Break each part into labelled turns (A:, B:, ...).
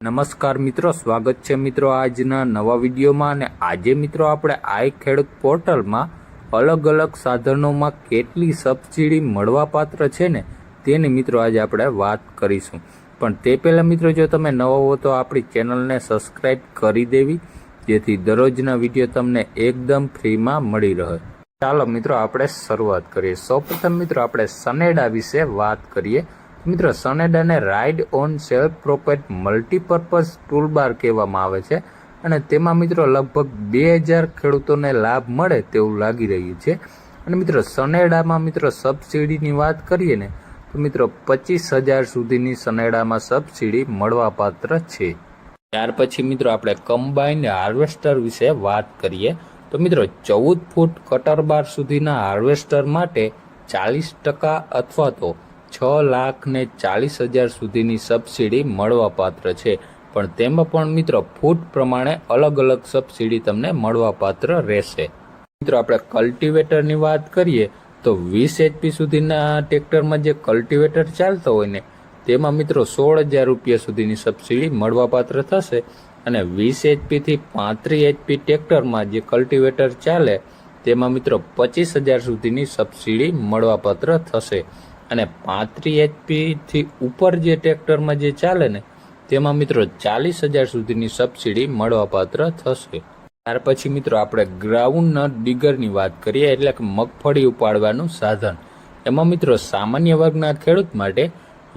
A: નમસ્કાર મિત્રો, સ્વાગત છે મિત્રો આજના નવા વિડીયોમાં। અને આજે મિત્રો આપણે આઈ ખેડૂત પોર્ટલમાં અલગ અલગ સાધનોમાં કેટલી સબસિડી મળવાપાત્ર છે ને તેની મિત્રો આજે આપણે વાત કરીશું। પણ તે પહેલાં મિત્રો જો તમે નવા હો તો આપણી ચેનલને સબસ્ક્રાઈબ કરી દેવી, જેથી દરરોજના વિડીયો તમને એકદમ ફ્રીમાં મળી રહે। ચાલો મિત્રો આપણે શરૂઆત કરીએ। સૌપ્રથમ મિત્રો આપણે સનેડા વિશે વાત કરીએ। મિત્રો સનેડાને ride on self propelled multipurpose toolbar કહેવામાં આવે છે અને તેમાં મિત્રો લગભગ 2000 ખેડૂતોને લાભ મળે તેવું લાગી રહ્યું છે। અને મિત્રો સનેડામાં મિત્રો સબસિડીની વાત કરીએ ને તો મિત્રો 25,000 સુધીની સનેડામાં સબસિડી મળવાપાત્ર છે। ત્યાર પછી મિત્રો આપણે કમ્બાઇન્ડ હાર્વેસ્ટર વિશે વાત કરીએ તો મિત્રો 14 ફૂટ કટર બાર સુધીના હાર્વેસ્ટર માટે 40% અથવા તો 6,40,000 સુધીની સબસિડી મળવાપાત્ર છે। પણ તેમાં પણ મિત્રો ફૂટ પ્રમાણે અલગ અલગ સબસિડી તમને મળવાપાત્ર રહેશે। મિત્રો આપણે કલ્ટિવેટરની વાત કરીએ તો 20 HP સુધીના ટ્રેક્ટરમાં જે કલ્ટિવેટર ચાલતો હોય ને તેમાં મિત્રો 16,000 રૂપિયા સુધીની સબસિડી મળવાપાત્ર થશે। અને 20 HP થી 35 HP ટ્રેક્ટરમાં જે કલ્ટિવેટર ચાલે તેમાં મિત્રો 25,000 સુધીની સબસિડી મળવાપાત્ર થશે। અને 35 HP થી ઉપર જે ટ્રેક્ટરમાં જે ચાલે ને તેમાં મિત્રો 40,000 સુધીની સબસિડી મળવાપાત્ર થશે। ત્યાર પછી મિત્રો આપણે ગ્રાઉન્ડ ડિગરની વાત કરીએ, એટલે કે મગફળી ઉપાડવાનું સાધન। એમાં મિત્રો સામાન્ય વર્ગના ખેડૂત માટે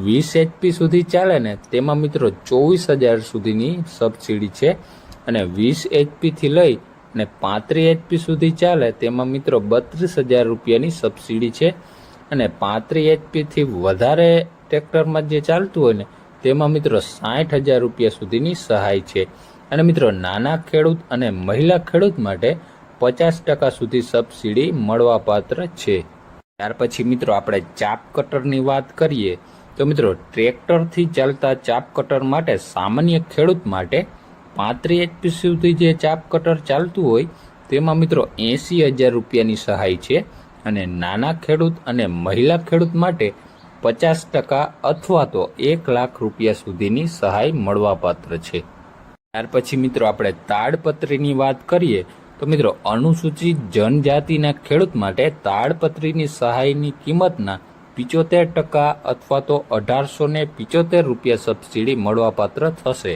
A: 20 HP સુધી ચાલે ને તેમાં મિત્રો 24,000 સુધીની સબસિડી છે। અને 20 HP થી લઈ અને 35 HP સુધી ચાલે તેમાં મિત્રો 32,000 રૂપિયાની સબસિડી છે। અને 35 HP થી વધારે ટ્રેક્ટરમાં જે ચાલતું હોય ને તેમાં મિત્રો 60,000 રૂપિયા સુધીની સહાય છે। અને મિત્રો નાના ખેડૂત અને મહિલા ખેડૂત માટે 50% સુધી સબસિડી મળવાપાત્ર છે। ત્યાર પછી મિત્રો આપણે ચાપ કટરની વાત કરીએ તો મિત્રો ટ્રેક્ટરથી ચાલતા ચાપ કટર માટે સામાન્ય ખેડૂત માટે 35 HP સુધી જે ચાપ કટર ચાલતું હોય તેમાં મિત્રો 80,000 રૂપિયાની સહાય છે। અને નાના ખેડૂત અને મહિલા ખેડૂત માટે 50% અથવા તો 1 લાખ રૂપિયા સુધીની સહાય મળવાપાત્ર છે। ત્યાર પછી મિત્રો આપણે તાડપત્રીની વાત કરીએ તો મિત્રો અનુસૂચિત જનજાતિના ખેડૂત માટે તાડપત્રીની સહાયની કિંમતના 75% અથવા તો 1,875 રૂપિયા સબસિડી મળવાપાત્ર થશે।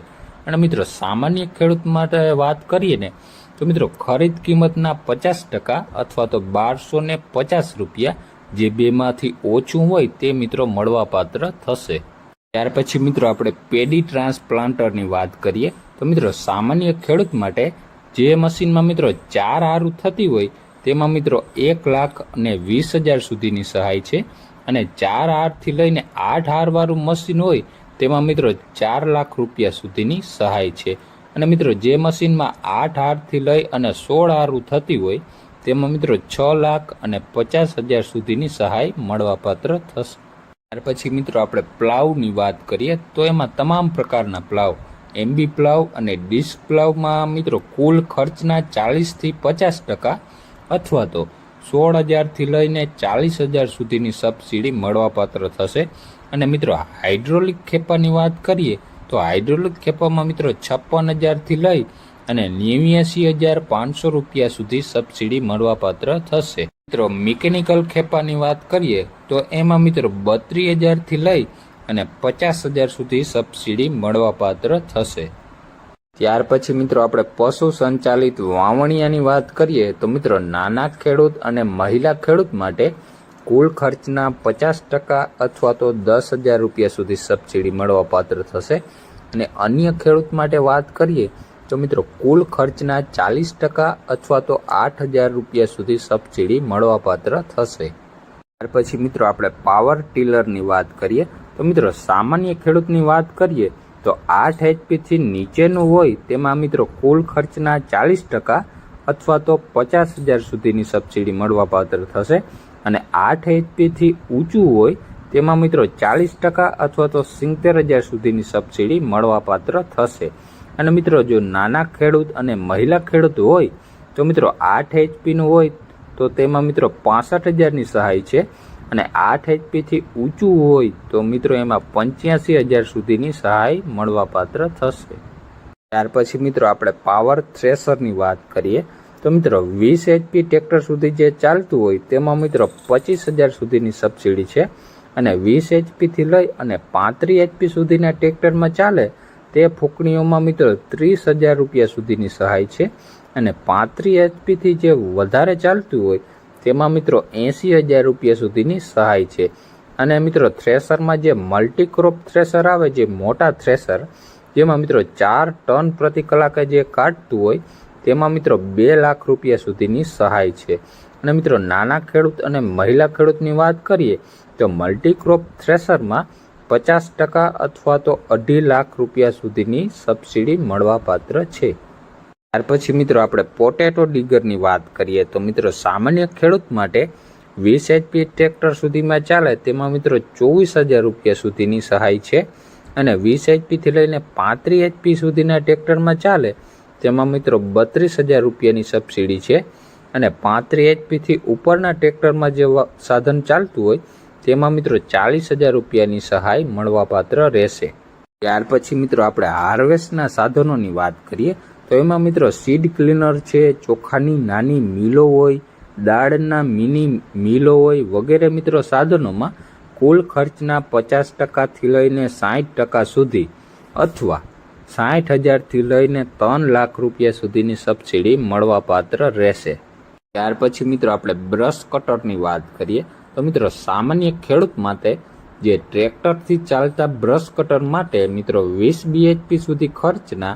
A: અને મિત્રો સામાન્ય ખેડૂત માટે વાત કરીએ ને તો મિત્રો ખરીદ કિંમતના 50% અથવા તો 1,250 રૂપિયા જે બેમાંથી ઓછું હોય તે મિત્રો મળવાપાત્ર થશે। ત્યાર પછી મિત્રો આપણે પેડી ટ્રાન્સપ્લાન્ટરની વાત કરીએ તો મિત્રો સામાન્ય ખેડૂત માટે જે મશીનમાં મિત્રો 4 હારું થતી હોય તેમાં મિત્રો 1,20,000 સુધીની સહાય છે। અને 4 હારથી લઈને 8 હારવાળું મશીન હોય તેમાં મિત્રો 4 લાખ રૂપિયા સુધીની સહાય છે। અને મિત્રો જે મશીનમાં 8 હારથી લઈ અને 16 હારું થતી હોય તેમાં મિત્રો 6,50,000 સુધીની સહાય મળવાપાત્ર થશે। ત્યાર પછી મિત્રો આપણે પ્લાવની વાત કરીએ તો એમાં તમામ પ્રકારના પ્લાવ, એમબી પ્લાવ અને ડિસ્ક પ્લાવમાં મિત્રો કુલ ખર્ચના 40 થી 50% અથવા તો 16,000 થી લઈને 40,000 સુધીની સબસિડી મળવાપાત્ર થશે। અને મિત્રો હાઇડ્રોલિક ખેપાની વાત કરીએ તો હાઇડ્રોલિક ખેપામાં મિત્રો 56,000 થી લઈ અને 89,500 રૂપિયા સુધી સબસિડી મળવાપાત્ર થશે। મિત્રો મિકેનિકલ ખેપાની વાત કરીએ તો એમાં મિત્રો 32,000 થી લઈ અને 50,000 સુધી સબસિડી મળવાપાત્ર થશે। ત્યાર પછી મિત્રો આપણે પશુ સંચાલિત વાવણિયાની વાત કરીએ તો મિત્રો નાના ખેડૂત અને મહિલા ખેડૂત માટે કુલ ખર્ચના 50% અથવા તો 10,000 રૂપિયા સુધી સબસિડી મળવાપાત્ર થશે। અને અન્ય ખેડૂત માટે વાત કરીએ તો મિત્રો કુલ ખર્ચના 40% અથવા તો 8,000 રૂપિયા સુધી સબસિડી મળવાપાત્ર થશે। ત્યાર પછી મિત્રો આપણે પાવર ટીલરની વાત કરીએ તો મિત્રો સામાન્ય ખેડૂતની વાત કરીએ તો 8 HP થી નીચેનું હોય તેમાં મિત્રો કુલ ખર્ચના 40% અથવા તો 50,000 સુધીની સબસિડી મળવાપાત્ર થશે। અને 8 HP થી ઊંચું હોય તેમાં મિત્રો 40% અથવા તો 70,000 સુધીની સબસિડી મળવાપાત્ર થશે। અને મિત્રો જો નાના ખેડૂત અને મહિલા ખેડૂત હોય તો મિત્રો 8 HP નું હોય તો તેમાં મિત્રો 65,000ની સહાય છે। અને 8 HP થી ઊંચું હોય તો મિત્રો એમાં 85,000 સુધીની સહાય મળવાપાત્ર થશે. ત્યાર પછી મિત્રો આપણે પાવર થ્રેશરની વાત કરીએ તો મિત્રો 20 HP ટ્રેક્ટર સુધી જે ચાલતું હોય તેમાં મિત્રો 25,000 સુધીની સબસિડી છે અને 20 HP થી લઈ અને 35 HP સુધીના ટ્રેક્ટરમાં ચાલે તે ફૂંકણીઓમાં મિત્રો 30,000 રૂપિયા સુધીની સહાય છે અને 35 HP થી જે વધારે ચાલતું હોય તેમાં મિત્રો 80,000 રૂપિયા સુધીની સહાય છે. અને મિત્રો થ્રેશરમાં જે મલ્ટીક્રોપ થ્રેશર આવે, જે મોટા થ્રેશર જેમાં મિત્રો 4 ટન પ્રતિ કલાકે જે કાઢતું હોય તેમાં મિત્રો 2 લાખ રૂપિયા સુધીની સહાય છે. અને મિત્રો નાના ખેડૂત અને મહિલા ખેડૂતની વાત કરીએ તો મલ્ટીક્રોપ થ્રેશરમાં 50% અથવા તો 2.5 લાખ રૂપિયા સુધીની સબસિડી મળવાપાત્ર છે. ત્યાર પછી મિત્રો આપણે પોટેટો ડિગરની વાત કરીએ તો મિત્રો સામાન્ય ખેડૂત માટે 20 HP ટ્રેક્ટર સુધીમાં ચાલે તેમાં મિત્રો 24,000 રૂપિયા સુધીની સહાય છે અને 20 HP થી લઈને 35 HP સુધીના ટ્રેક્ટરમાં ચાલે તેમાં મિત્રો 32,000 રૂપિયાની સબસિડી છે અને 35 HP થી ઉપરના ટ્રેક્ટરમાં જે સાધન ચાલતું હોય તેમાં મિત્રો 40,000 રૂપિયાની સહાય મળવાપાત્ર રહેશે. ત્યાર પછી મિત્રો આપણે હાર્વેસ્ટના સાધનોની વાત કરીએ તો એમાં મિત્રો સીડ ક્લીનર છે, ચોખાની નાની મિલો હોય, દાળના મિની મિલો હોય વગેરે મિત્રો સાધનોમાં કુલ ખર્ચના 50% થી લઈને 60% સુધી અથવા 60,000 થી લઈને 3 લાખ રૂપિયા સુધીની સબસિડી મળવાપાત્ર રહેશે. ત્યાર પછી મિત્રો આપણે બ્રશ કટરની વાત કરીએ તો મિત્રો સામાન્ય ખેડૂત માટે જે ટ્રેક્ટરથી ચાલતા બ્રશ કટર માટે મિત્રો 20 BHP સુધી ખર્ચના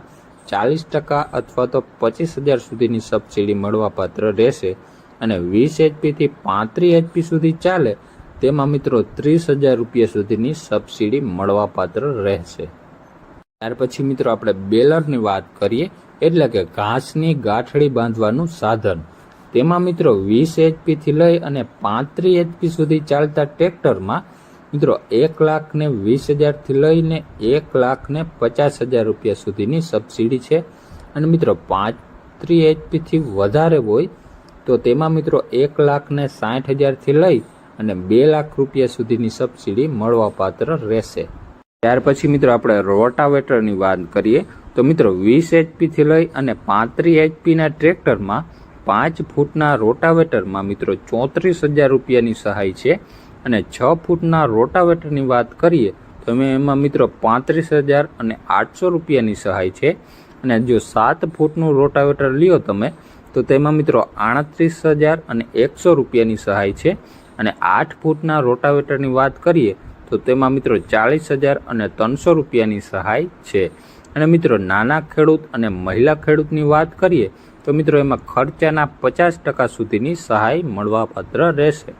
A: 40% અથવા તો 25,000 સુધીની સબસિડી મળવાપાત્ર રહેશે અને 20 HP થી 35 HP સુધી ચાલે તેમાં મિત્રો 30,000 રૂપિયા સુધીની સબસિડી મળવાપાત્ર રહેશે. ત્યાર પછી મિત્રો આપણે બેલરની વાત કરીએ એટલે કે ઘાસની ગાંઠડી બાંધવાનું સાધન. તેમાં મિત્રો 20 HP થી લઈ અને 35 HP સુધી ચાલતા ટ્રેક્ટરમાં મિત્રો 1,20,000 થી લઈને 1,50,000 રૂપિયા સુધીની સબસિડી છે અને મિત્રો 35 HP થી વધારે હોય તો તેમાં મિત્રો 1,60,000 થી લઈ અને 2 લાખ રૂપિયા સુધીની સબસિડી મળવાપાત્ર રહેશે. ત્યાર પછી મિત્રો આપણે રોટાવેટરની વાત કરીએ તો મિત્રો 20 HP થી લઈ અને 35 HP ના ટ્રેક્ટરમાં 5 ફૂટના રોટાવેટરમાં મિત્રો 34,000 રૂપિયાની સહાય છે અને 6 ફૂટના રોટાવેટરની વાત કરીએ તો એમાં મિત્રો 35,000 અને 800 રૂપિયાની સહાય છે અને જો 7 ફૂટનું રોટાવેટર લ્યો તમે તો તેમાં મિત્રો 38,000 અને 100 રૂપિયાની સહાય છે અને 8 ફૂટના રોટાવેટરની વાત કરીએ તો તેમાં મિત્રો 40,000 અને 300 રૂપિયાની સહાય છે. અને મિત્રો નાના ખેડૂત અને મહિલા ખેડૂતની વાત કરીએ તો મિત્રો એમાં ખર્ચાના 50% સુધીની સહાય મળવાપાત્ર રહેશે.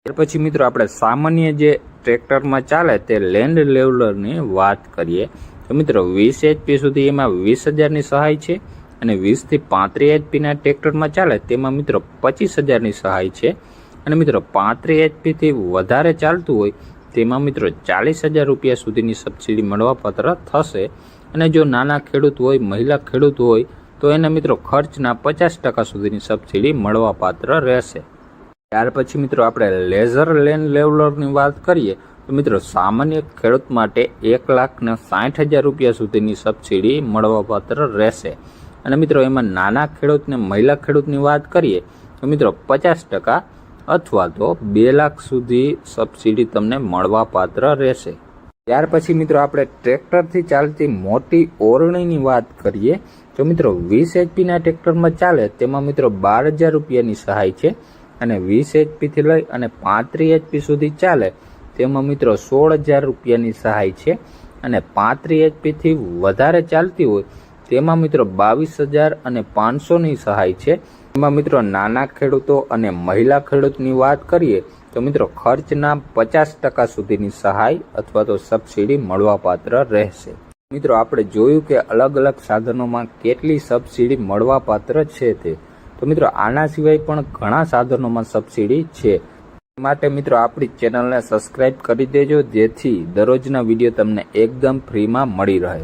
A: ત્યાર પછી મિત્રો આપણે સામાન્ય જે ટ્રેક્ટરમાં ચાલે તે લેન્ડ લેવલરની વાત કરીએ તો મિત્રો 20 HP સુધી એમાં 20,000ની સહાય છે અને 20 થી 35 HP ના ટ્રેક્ટરમાં ચાલે તેમાં મિત્રો 25,000ની સહાય છે અને મિત્રો 35 HP થી વધારે ચાલતું હોય તેમાં મિત્રો 40,000 રૂપિયા સુધીની સબસિડી મળવાપાત્ર થશે અને જો નાના ખેડૂત હોય, મહિલા ખેડૂત હોય તો એને મિત્રો ખર્ચના 50% સુધીની સબસિડી મળવાપાત્ર રહેશે. ત્યાર પછી મિત્રો આપણે લેઝર લેન્ડ લેવલરની વાત કરીએ તો મિત્રો સામાન્ય ખેડૂત માટે 1,60,000 રૂપિયા સુધીની સબસિડી મળવાપાત્ર રહેશે અને મિત્રો એમાં નાના ખેડૂત ને મહિલા ખેડૂતની વાત કરીએ તો મિત્રો 50% અથવા તો 2 લાખ સુધી સબસિડી તમને મળવાપાત્ર રહેશે. ત્યાર પછી મિત્રો આપણે ટ્રેક્ટરથી ચાલતી મોટી ઓરણીની વાત કરીએ તો મિત્રો 20 HP ના ટ્રેક્ટરમાં ચાલે તેમાં મિત્રો 12,000 રૂપિયાની સહાય છે અને 20 HP થી લઈ અને 35 HP સુધી ચાલે તેમાં મિત્રો 16,000 રૂપિયાની સહાય છે અને 35 HP થી વધારે ચાલતી હોય તેમાં મિત્રો 22,000 અને 500ની સહાય છે. એમાં મિત્રો નાના ખેડૂતો અને મહિલા ખેડૂતની વાત કરીએ તો મિત્રો ખર્ચના 50% સુધીની સહાય અથવા તો સબસિડી મળવાપાત્ર રહેશે. મિત્રો આપણે જોયું કે અલગ અલગ સાધનોમાં કેટલી સબસિડી મળવાપાત્ર છે તે. તો મિત્રો આના સિવાય પણ ઘણા સાધનોમાં સબસિડી છે. માટે મિત્રો આપણી ચેનલને સબસ્ક્રાઇબ કરી દેજો જેથી દરરોજના વિડીયો તમને એકદમ ફ્રીમાં મળી રહે.